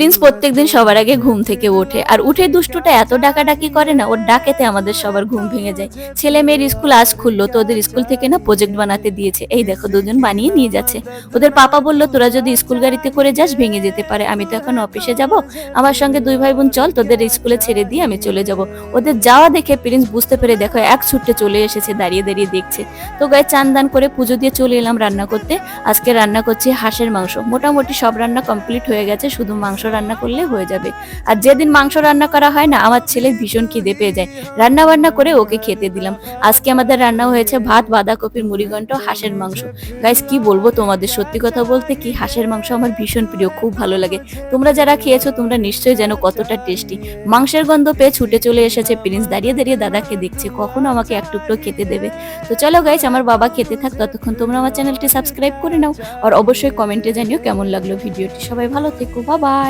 Prince প্রত্যেকদিন সবার আগে ঘুম থেকে ওঠে, আর উঠে দুষ্টুটা এত ডাকাডাকি করে না, ওর ডাকেতে আমাদের সবার ঘুম ভেঙে যায়। ছেলে মেয়ের স্কুল আজ খুললো, তো ওদের স্কুল থেকে না প্রজেক্ট বানাতে দিয়েছে। এই দেখো দুজন বানিয়ে নিয়ে যাচ্ছে। ওদের পাপা বললো তোরা যদি স্কুল গাড়িতে করে যাস ভেঙে যেতে পারে, আমি তো এখন অফিসে যাব, আমার সঙ্গে দুই ভাই বোন চল, তোদের স্কুলে ছেড়ে দিয়ে আমি চলে যাব। ওদের যাওয়া দেখে প্রিন্স বুঝতে পেরে দেখো এক ছুটে চলে এসেছে, দাঁড়িয়ে দাঁড়িয়ে দেখছে। তো গায়ে চান দান করে পুজো দিয়ে চলে এলাম রান্না করতে। আজকে রান্না করছি হাঁসের মাংস। মোটামুটি সব রান্না কমপ্লিট হয়ে গেছে, শুধু মাংস রান্না করলে হয়ে যাবে। আর যেদিন মাংস রান্না করা হয় না, আমার ছেলে ভীষণ খিদে পেয়ে যায়, রান্না বান্না করে ওকে খেতে দিলাম। আজকে আমাদের রান্না হয়েছে ভাত, বাঁধাকপির মুড়িঘণ্ট, হাঁসের মাংস। গাইস কি বলবো তোমাদের, সত্যি কথা বলতে কি হাঁসের মাংস আমার ভীষণ প্রিয়, খুব ভালো লাগে। তোমরা যারা খেয়েছো তোমরা নিশ্চয়ই জানো কতটা টেস্টি। মাংসের গন্ধ পেয়ে ছুটে চলে এসেছে প্রিন্স, দাঁড়িয়ে দাঁড়িয়ে দাদাকে দেখছে কখনো আমাকে এক টুকরো খেতে দেবে। তো চলো গাইস, আমার বাবা খেতে থাক, ততক্ষণ তোমরা আমার চ্যানেলটি সাবস্ক্রাইব করে নাও, আর অবশ্যই কমেন্টে জানিও কেমন লাগলো ভিডিওটি। সবাই ভালো থেকো, বাই বাই।